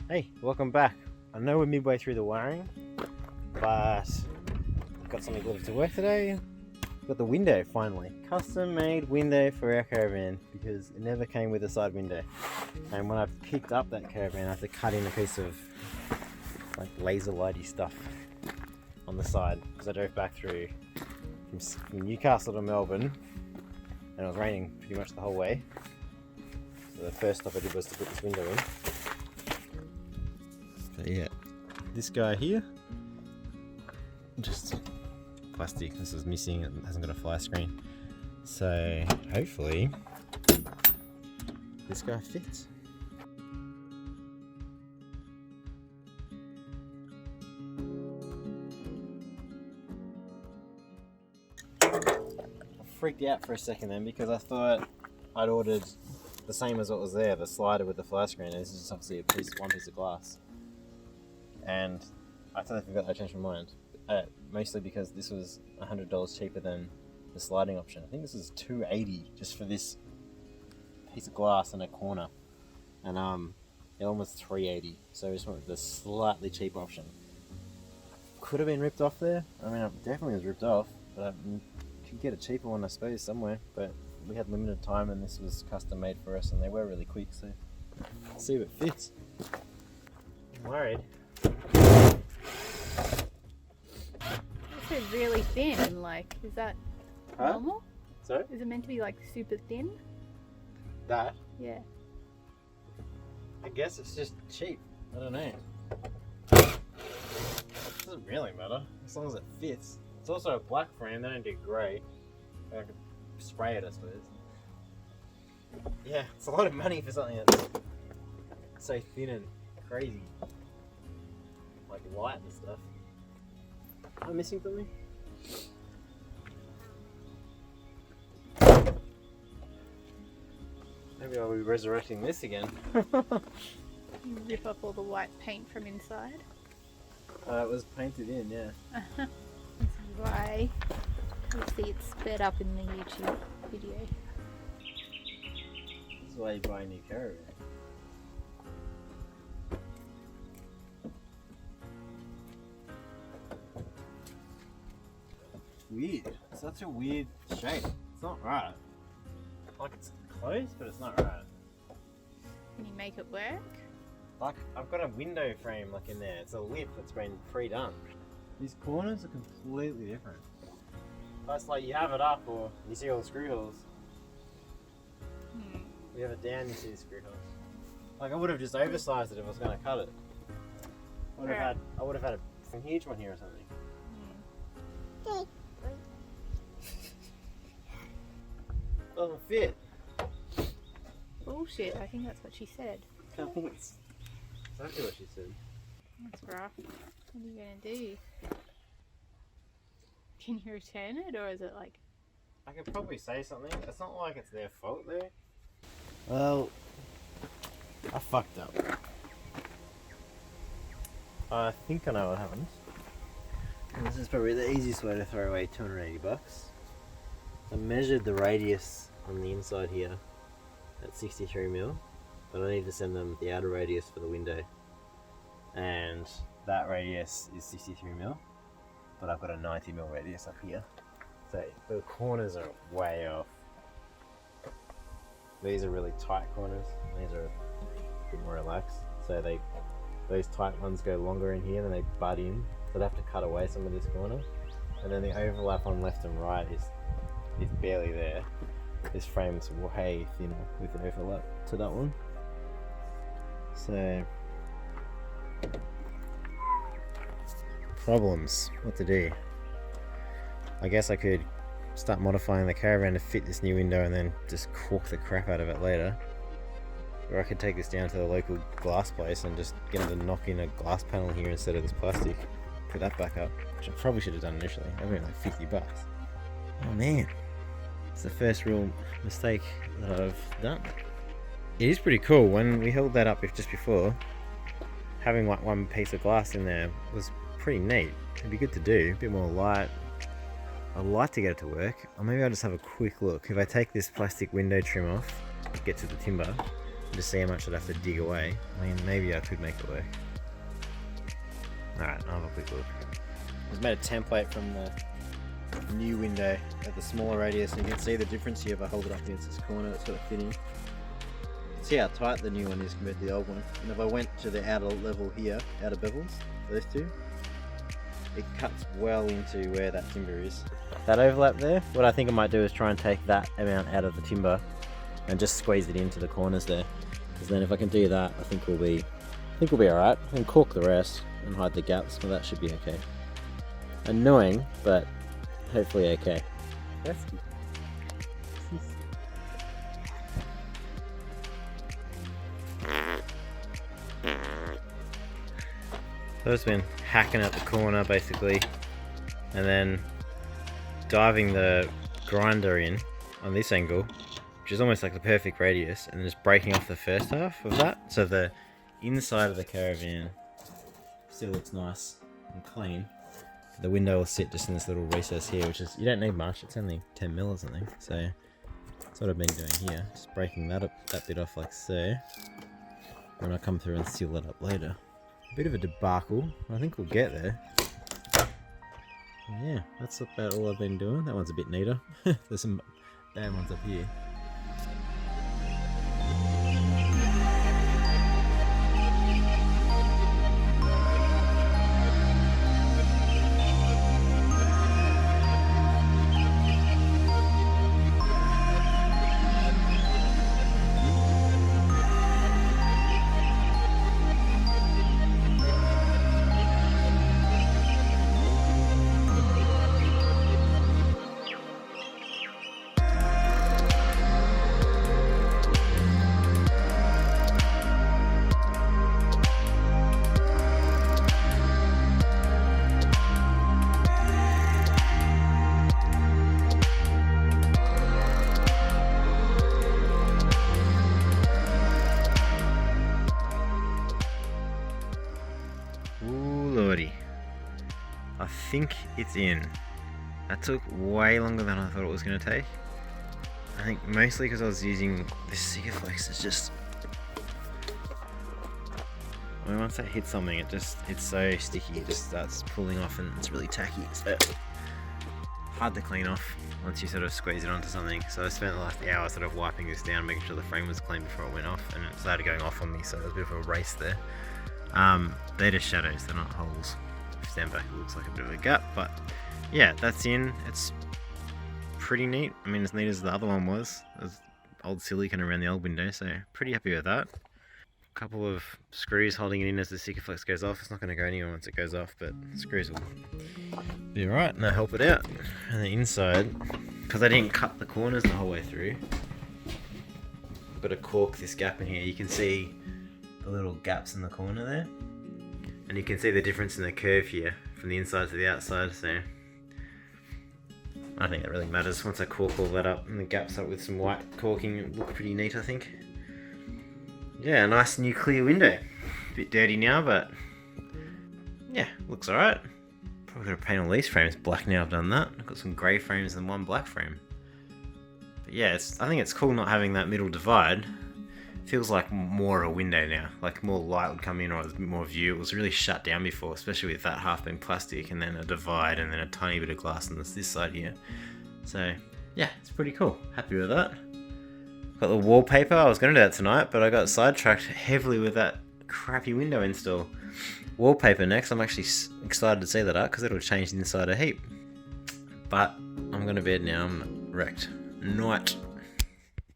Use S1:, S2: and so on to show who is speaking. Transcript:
S1: Hey, welcome back. I know we're midway through the wiring, but I've got something good to work today. Got the window finally. Custom made window for our caravan because it never came with a side window. And when I picked up that caravan, I had to cut in a piece of like laser lighty stuff on the side because I drove back through from Newcastle to Melbourne and it was raining pretty much the whole way. So the first stop I did was to put this window in. So yeah, this guy here, just plastic. This is missing, it hasn't got a fly screen. So hopefully this guy fits. I freaked out for a second then because I thought I'd ordered the same as what was there, the slider with the fly screen, and this is just obviously one piece of glass. And I totally forgot I changed my mind. Mostly because this was $100 cheaper than the sliding option. I think this is $280 just for this piece of glass in a corner, and the other one was $380. So I just went with the slightly cheaper option. Could have been ripped off there. I mean, it definitely was ripped off, but I could get a cheaper one, I suppose, somewhere. But we had limited time, and this was custom made for us, and they were really quick. So let's see if it fits. I'm worried.
S2: It's really thin, like, is that normal?
S1: Sorry?
S2: Is it meant to be like super thin?
S1: That?
S2: Yeah.
S1: I guess it's just cheap. I don't know. It doesn't really matter, as long as it fits. It's also a black frame, they don't do grey. I could spray it, I suppose. Yeah, it's a lot of money for something that's so thin and crazy. Like light and stuff. Am I missing something? Maybe I'll be resurrecting this again.
S2: You rip off all the white paint from inside.
S1: It was painted in, yeah.
S2: This is why you'll see it sped up in the YouTube video.
S1: This is why you buy a new caravan. Weird. Such a weird shape. It's not right. Like it's close, but it's not right.
S2: Can you make it work?
S1: Like I've got a window frame like in there. It's a lip that's been pre-done. These corners are completely different. That's like you have it up, or you see all the screw holes. You have it down, you see the screw holes. Like I would have just oversized it if I was going to cut it. I would have had a huge one here or something. Doesn't fit.
S2: Bullshit, I think that's what she said.
S1: I think it's exactly what she said.
S2: That's rough. What are you gonna do? Can you return it, or is it like...
S1: I could probably say something. It's not like it's their fault there. Well, I fucked up. I think I know what happened. And this is probably the easiest way to throw away $280. I measured the radius on the inside here at 63mm, but I need to send them the outer radius for the window. And that radius is 63mm, but I've got a 90mm radius up here. So the corners are way off. These are really tight corners, these are a bit more relaxed. So those tight ones go longer in here, then they butt in. So I'd have to cut away some of this corner. And then the overlap on left and right is barely there. This frame's way thinner with the overlap to that one. So problems, what to do? I guess I could start modifying the caravan to fit this new window and then just cork the crap out of it later. Or I could take this down to the local glass place and just get them to knock in a glass panel here instead of this plastic. Put that back up, which I probably should have done initially. I mean, like $50. Oh man, it's the first real mistake that I've done. It is pretty cool. When we held that up just before, having like one piece of glass in there was pretty neat. It'd be good to do, a bit more light. I'd like to get it to work, or maybe I'll just have a quick look. If I take this plastic window trim off, get to the timber, Just see how much I'd have to dig away. I mean, maybe I could make it work. Alright, I'll have a quick look. I just made a template from the new window at the smaller radius, and you can see the difference here if I hold it up against this corner. It's got a fitting. See how tight the new one is compared to the old one. And if I went to the outer level here, outer bevels, those two, it cuts well into where that timber is. That overlap there, what I think I might do is try and take that amount out of the timber and just squeeze it into the corners there. Because then if I can do that, I think we'll be alright. I can cork the rest and hide the gaps, but that should be okay. Annoying, but hopefully okay. Pesky. So I've just been hacking at the corner basically, and then diving the grinder in on this angle, which is almost like the perfect radius, and then just breaking off the first half of that, so the inside of the caravan still looks nice and clean. The window will sit just in this little recess here, which is, you don't need much, it's only 10 mil or something, so that's what I've been doing here, just breaking that bit off like so, when I come through and seal that up later. A bit of a debacle, I think we'll get there. Yeah, that's about all I've been doing. That one's a bit neater. There's some bad ones up here. I think it's in. That took way longer than I thought it was going to take. I think mostly because I was using this Sikaflex. It's just, I mean, once I hit something, it's so sticky, it just starts pulling off and it's really tacky. So hard to clean off once you sort of squeeze it onto something. So I spent the last hour sort of wiping this down, making sure the frame was clean before it went off, and it started going off on me, so there was a bit of a race there. They're just shadows, they're not holes. If you stand back, it looks like a bit of a gap, but yeah, that's in. It's pretty neat. I mean, as neat as the other one was. There's old silicone around the old window, so pretty happy with that. A couple of screws holding it in as the Sikaflex goes off. It's not going to go anywhere once it goes off, but the screws will be alright and they'll help it out. And the inside, because I didn't cut the corners the whole way through, I've got to cork this gap in here. You can see the little gaps in the corner there, and you can see the difference in the curve here from the inside to the outside. So I think that really matters. Once I cork all that up and the gaps up with some white corking, it look pretty neat, I think. Yeah, a nice new clear window. A bit dirty now, but yeah, looks alright. Probably gotta paint all these frames black now I've done that. I've got some grey frames and one black frame. But yeah, I think it's cool not having that middle divide. Feels like more of a window now, like more light would come in or more view. It was really shut down before, especially with that half being plastic and then a divide and then a tiny bit of glass on this side here. So yeah, it's pretty cool. Happy with that. Got the wallpaper. I was going to do that tonight, but I got sidetracked heavily with that crappy window install. Wallpaper next. I'm actually excited to see that up because it'll change the inside a heap. But I'm going to bed now. I'm wrecked. Night.